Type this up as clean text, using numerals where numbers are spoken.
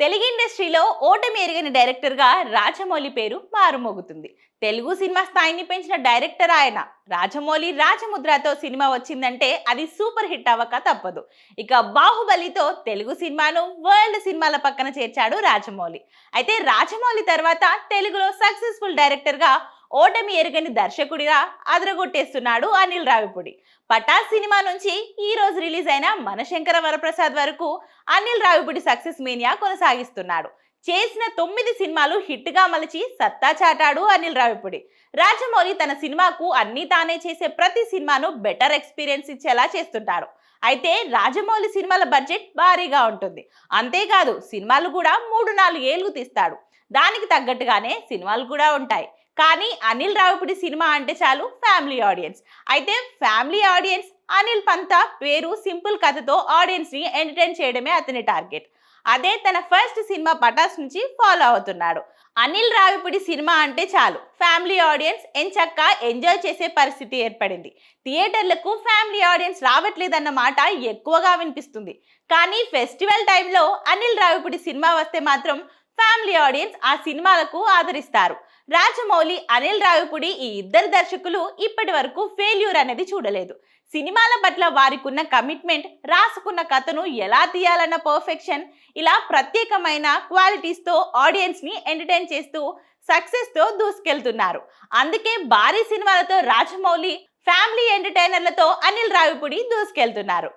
తెలుగు ఇండస్ట్రీలో ఓటమి ఎరిగిన డైరెక్టర్గా రాజమౌళి పేరు మారుమోగుతుంది. తెలుగు సినిమా స్థాయిని పెంచిన డైరెక్టర్ ఆయన. రాజమౌళి రాజముద్రతో సినిమా వచ్చిందంటే అది సూపర్ హిట్ అవ్వక తప్పదు. ఇక బాహుబలితో తెలుగు సినిమాను వరల్డ్ సినిమాల పక్కన చేర్చాడు రాజమౌళి. అయితే రాజమౌళి తర్వాత తెలుగులో సక్సెస్ఫుల్ డైరెక్టర్గా ఓటమి ఎరుగని దర్శకుడిగా అదరగొట్టేస్తున్నాడు అనిల్ రావిపూడి. పటాస్ సినిమా నుంచి ఈ రోజు రిలీజ్ అయిన మనశంకర వరప్రసాద్ వరకు అనిల్ రావిపూడి సక్సెస్ మేనియా కొనసాగిస్తున్నాడు. చేసిన 9 సినిమాలు హిట్ గా మలిచి సత్తా చాటాడు అనిల్ రావిపూడి. రాజమౌళి తన సినిమాకు అన్ని తానే చేసే ప్రతి సినిమాను బెటర్ ఎక్స్పీరియన్స్ ఇచ్చేలా చేస్తుంటాడు. అయితే రాజమౌళి సినిమాల బడ్జెట్ భారీగా ఉంటుంది. అంతేకాదు సినిమాలు కూడా 3-4 ఏళ్లు తీస్తాడు. దానికి తగ్గట్టుగానే సినిమాలు కూడా ఉంటాయి. కానీ అనిల్ రావిపూడి సినిమా అంటే చాలు ఫ్యామిలీ ఆడియన్స్. అయితే ఫ్యామిలీ ఆడియన్స్ అనిల్ పంత పేరు సింపుల్ కథతో ఆడియన్స్ ని ఎంటర్టైన్ చేయడమే అతని టార్గెట్. అదే తన ఫస్ట్ సినిమా పటాస్ నుంచి ఫాలో అవుతున్నాడు. అనిల్ రావిపూడి సినిమా అంటే చాలు ఫ్యామిలీ ఆడియన్స్ ఎంచక్క ఎంజాయ్ చేసే పరిస్థితి ఏర్పడింది. థియేటర్లకు ఫ్యామిలీ ఆడియన్స్ రావట్లేదన్న మాట ఎక్కువగా వినిపిస్తుంది. కానీ ఫెస్టివల్ టైంలో అనిల్ రావిపూడి సినిమా వస్తే మాత్రం ఫ్యామిలీ ఆడియన్స్ ఆ సినిమాలకు ఆదరిస్తారు. రాజమౌళి, అనిల్ రావిపూడి ఈ ఇద్దరు దర్శకులు ఇప్పటి వరకు ఫెయిల్యూర్ అనేది చూడలేదు. సినిమాల పట్ల వారికున్న కమిట్మెంట్, రాసుకున్న కథను ఎలా తీయాలన్న పర్ఫెక్షన్, ఇలా ప్రత్యేకమైన క్వాలిటీస్ తో ఆడియన్స్ ని ఎంటర్టైన్ చేస్తూ సక్సెస్ తో దూసుకెళ్తున్నారు. అందుకే భారీ సినిమాలతో రాజమౌళి, ఫ్యామిలీ ఎంటర్టైనర్లతో అనిల్ రావిపూడి దూసుకెళ్తున్నారు.